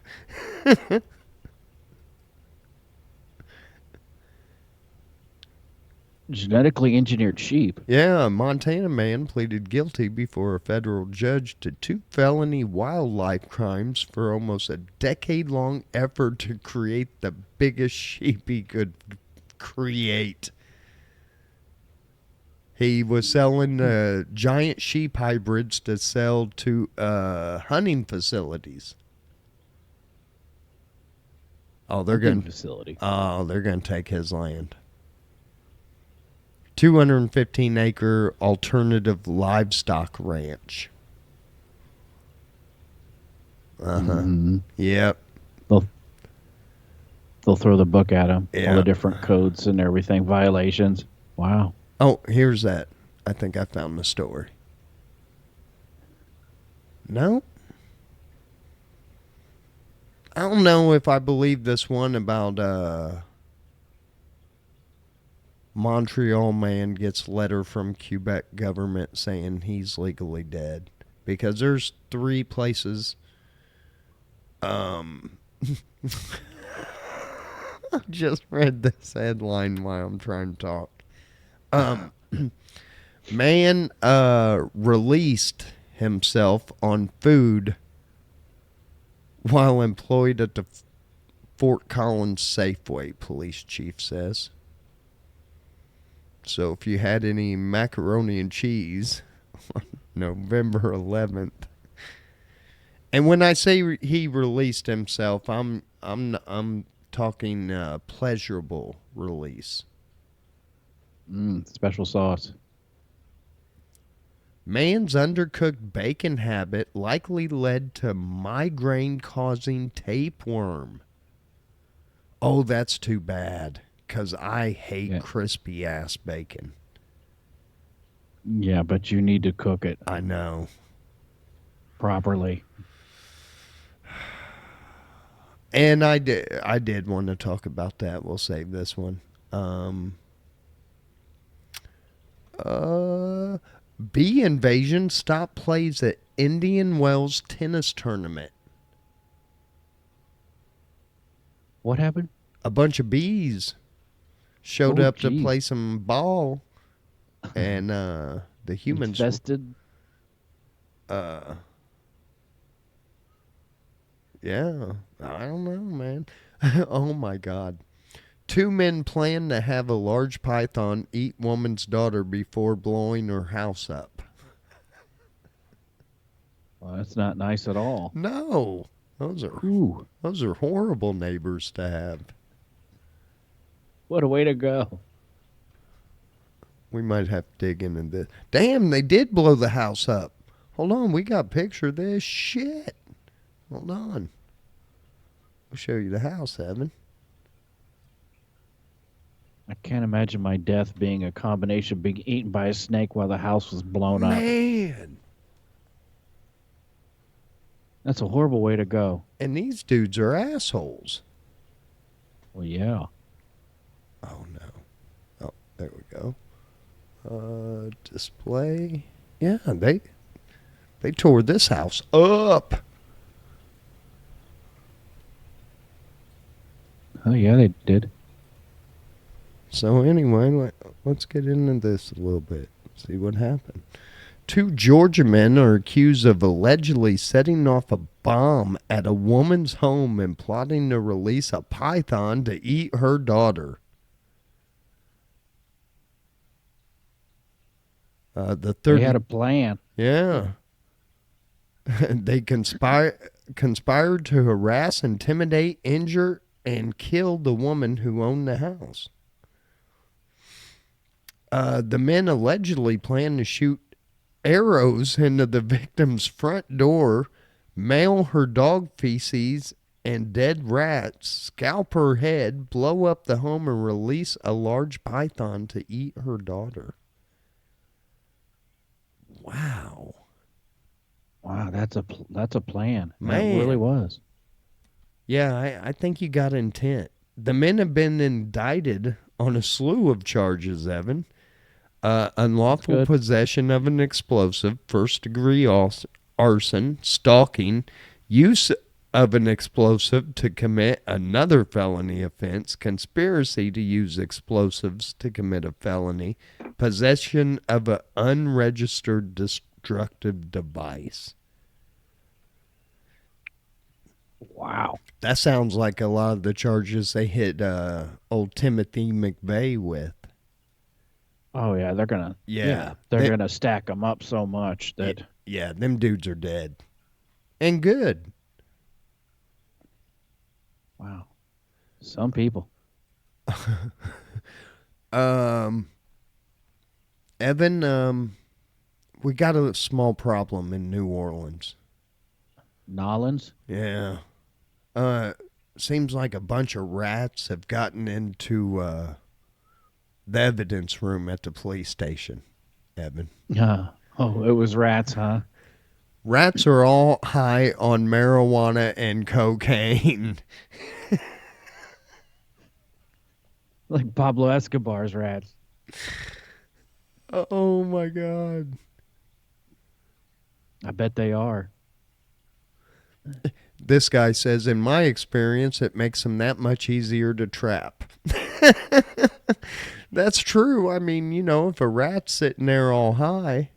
Genetically engineered sheep. Yeah, a Montana man pleaded guilty before a federal judge to 2 felony wildlife crimes for almost a decade-long effort to create the biggest sheep he could create. He was selling giant sheep hybrids to sell to hunting facilities. Oh, they're going to take his land. 215-acre alternative livestock ranch. Mhm. Yep. They'll they'll throw the book at him. All Yeah. the different codes and everything, violations. Wow. Oh, here's that. I think I found the story. No? I don't know if I believe this one about Montreal man gets letter from Quebec government saying he's legally dead. Because there's 3 places. I just read this headline while I'm trying to talk. Man released himself on food while employed at the Fort Collins Safeway, police chief says. So if you had any macaroni and cheese on November 11th. And when I say he released himself, I'm talking pleasurable release. Special sauce. Man's undercooked bacon habit likely led to migraine-causing tapeworm. Oh, that's too bad, because I hate crispy-ass bacon. Yeah, but you need to cook it I know. properly. And I did want to talk about that. We'll save this one. Bee invasion stop plays at Indian Wells tennis tournament. What happened? A bunch of bees showed up to play some ball, and the humans infested. Yeah, I don't know, man. Oh my God. 2 men plan to have a large python eat woman's daughter before blowing her house up. Well, that's not nice at all. No, those are horrible neighbors to have. What a way to go. We might have to dig into this. Damn, they did blow the house up. Hold on, we got a picture of this shit. Hold on. We'll show you the house, Evan. I can't imagine my death being a combination of being eaten by a snake while the house was blown up. Man. That's a horrible way to go. And these dudes are assholes. Well, yeah. Oh, no. Oh, there we go. Display. Yeah, they tore this house up. Oh, yeah, they did. So anyway, let's get into this a little bit. See what happened. 2 Georgia men are accused of allegedly setting off a bomb at a woman's home and plotting to release a python to eat her daughter. They had a plan. Yeah. They conspired to harass, intimidate, injure, and kill the woman who owned the house. The men allegedly planned to shoot arrows into the victim's front door, mail her dog feces and dead rats, scalp her head, blow up the home, and release a large python to eat her daughter. Wow. Wow, that's a plan. Man. It really was. Yeah, I think you got intent. The men have been indicted on a slew of charges, Evan. Unlawful possession of an explosive, first-degree arson, stalking, use of an explosive to commit another felony offense, conspiracy to use explosives to commit a felony, possession of an unregistered destructive device. Wow. That sounds like a lot of the charges they hit old Timothy McVeigh with. Oh yeah, they're gonna. Yeah, they're gonna stack them up so much that. Yeah, them dudes are dead, and good. Wow, some people. Evan, we got a small problem in New Orleans. Nolans? Yeah. Seems like a bunch of rats have gotten into the evidence room at the police station, Evan. Oh, it was rats, huh? Rats are all high on marijuana and cocaine. Like Pablo Escobar's rats. Oh my God. I bet they are. This guy says, in my experience, it makes them that much easier to trap. That's true. I mean, if a rat's sitting there all high,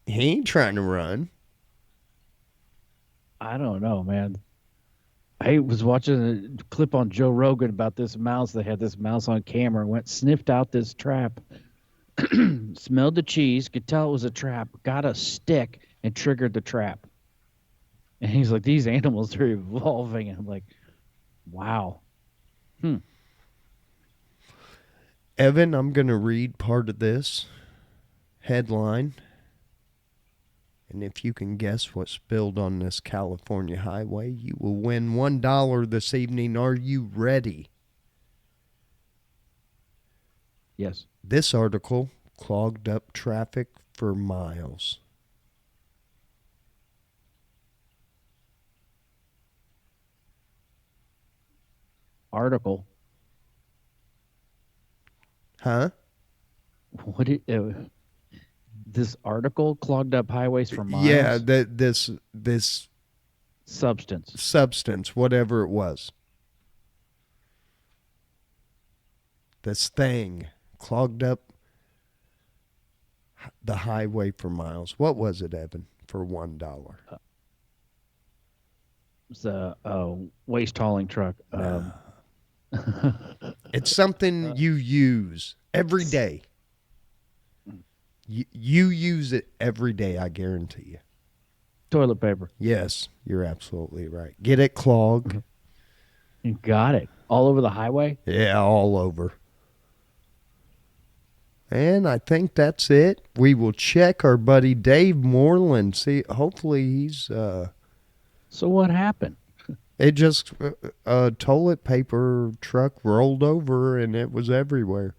he ain't trying to run. I don't know, man. I was watching a clip on Joe Rogan about this mouse. They had this mouse on camera and went sniffed out this trap, smelled the cheese, could tell it was a trap, got a stick and triggered the trap. And he's like, these animals are evolving. And I'm like, wow. Evan, I'm going to read part of this headline. And if you can guess what's spilled on this California highway, you will win $1 this evening. Are you ready? Yes. This article clogged up traffic for miles. Article. Huh? What did this article clogged up highways for miles? Yeah, this substance, whatever it was. This thing clogged up the highway for miles. What was it, Evan, for $1? It's a waste hauling truck. It's something you use every day. You use it every day, I guarantee you. Toilet paper. Yes, you're absolutely right. Get it clogged? You got it. All over the highway? Yeah, all over. And I think that's it. We will check our buddy Dave Moreland. See, hopefully he's... So what happened? It just... a toilet paper truck rolled over and it was everywhere.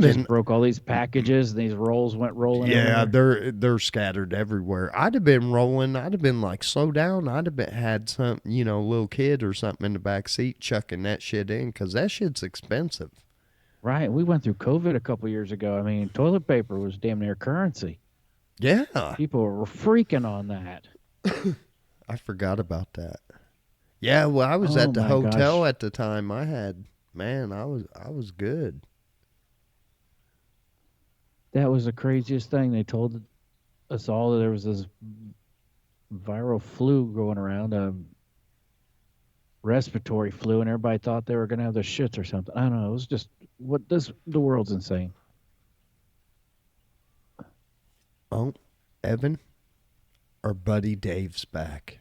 Just broke all these packages and these rolls went rolling. Yeah, everywhere. they're scattered everywhere. I'd have been rolling. I'd have been like, slow down. I'd have had some, little kid or something in the back seat chucking that shit in because that shit's expensive. Right. We went through COVID a couple years ago. I mean, toilet paper was damn near currency. Yeah. People were freaking on that. I forgot about that. Yeah, well, I was at the hotel gosh. at the time. I was good. That was the craziest thing. They told us all that there was this viral flu going around, respiratory flu, and everybody thought they were going to have the shits or something. I don't know. It was just the world's insane. Oh, Evan, our buddy Dave's back.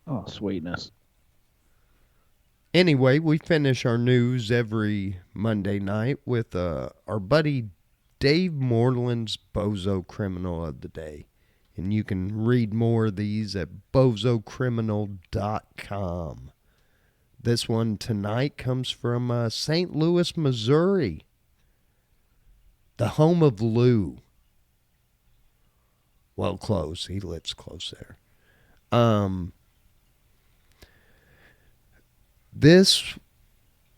Oh, sweetness. Anyway, we finish our news every Monday night with our buddy Dave Moreland's Bozo Criminal of the Day. And you can read more of these at bozocriminal.com. This one tonight comes from St. Louis, Missouri, the home of Lou. Well, close. He lives close there. This,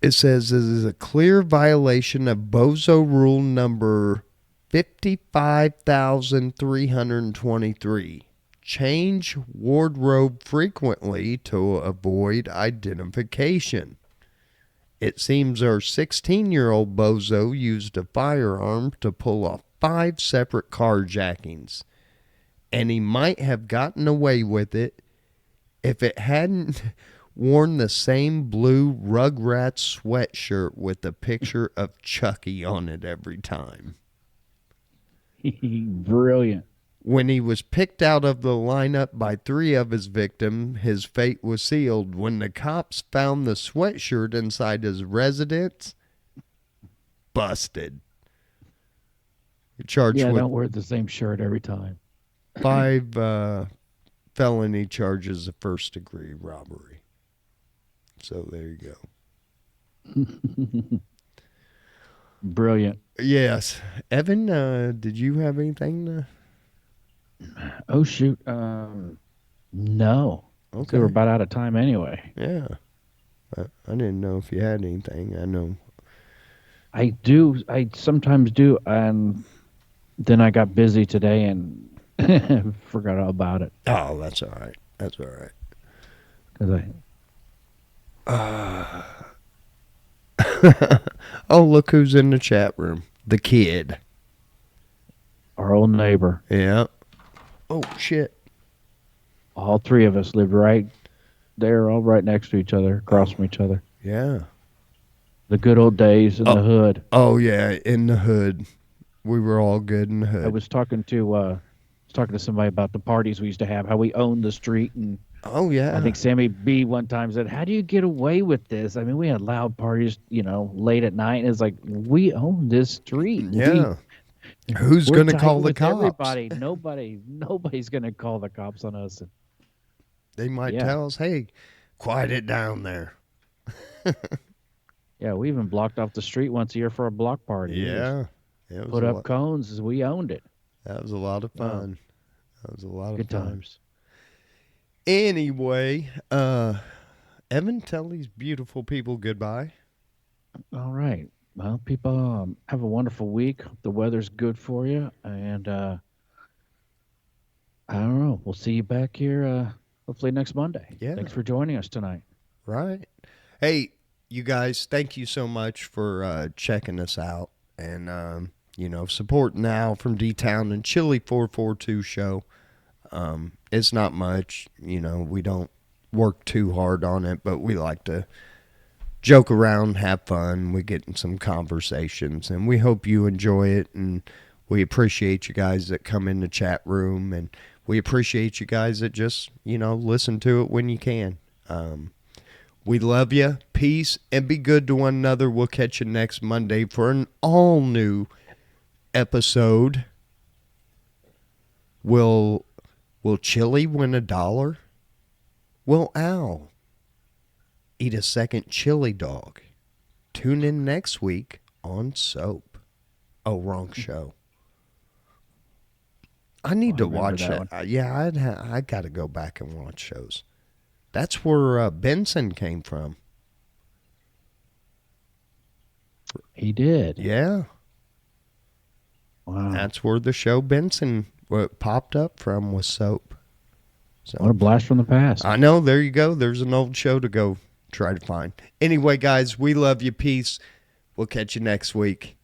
it says, is a clear violation of Bozo Rule number 55,323. Change wardrobe frequently to avoid identification. It seems our 16-year-old bozo used a firearm to pull off 5 separate carjackings, and he might have gotten away with it if it hadn't worn the same blue Rugrats sweatshirt with a picture of Chucky on it every time. Brilliant. When he was picked out of the lineup by 3 of his victims, his fate was sealed. When the cops found the sweatshirt inside his residence, busted. Charged Yeah, with don't wear the same shirt every time. 5 felony charges of first-degree robbery. So there you go. Brilliant. Yes. Evan, did you have anything to... Oh shoot. No. So we're Okay. about out of time anyway. Yeah. I didn't know if you had anything. I know. I do. I sometimes do, and then I got busy today and forgot all about it. Oh, that's all right. That's all right. 'Cause Oh, look who's in the chat room. The kid. our old neighbor, Yeah. Oh, shit. all three of us lived right there, all right next to each other, across from each other. Yeah. The good old days in the hood. Oh, yeah, in the hood. We were all good in the hood. I was talking to somebody about the parties we used to have, how we owned the street, and Oh, yeah. I think Sammy B one time said, "How do you get away with this?" I mean, we had loud parties, late at night, and it's like we own this street. Yeah. Who's We're going to tight call the with cops? everybody. Nobody's going to call the cops on us. They might Yeah. tell us, hey, quiet it down there. Yeah, we even blocked off the street once a year for a block party. We just Yeah. It was put a up lot, cones as we owned it. that was a lot of Wow. fun. That was a lot Good of fun. times. Anyway, Evan, tell these beautiful people goodbye. All right. Well, people, have a wonderful week. The weather's good for you. And I don't know. We'll see you back here hopefully next Monday. Yeah. Thanks for joining us tonight. Right. Hey, you guys, thank you so much for checking us out and, supporting now from D-Town&Chili442 Show. It's not much, we don't work too hard on it, but we like to joke around, have fun. We get in some conversations, and we hope you enjoy it, and we appreciate you guys that come in the chat room, and we appreciate you guys that just, listen to it when you can. We love you. Peace, and be good to one another. We'll catch you next Monday for an all-new episode. Will Chili win $1? Will Al eat a second chili dog? Tune in next week on Soap. Oh, wrong show. I need to remember watch that it. one. Yeah, I got to go back and watch shows. That's where Benson came from. He did. Yeah, Wow. that's where the show Benson popped up from was Soap. So What a blast from the past. I know. There you go. There's an old show to go try to find. Anyway, guys, we love you. Peace. We'll catch you next week.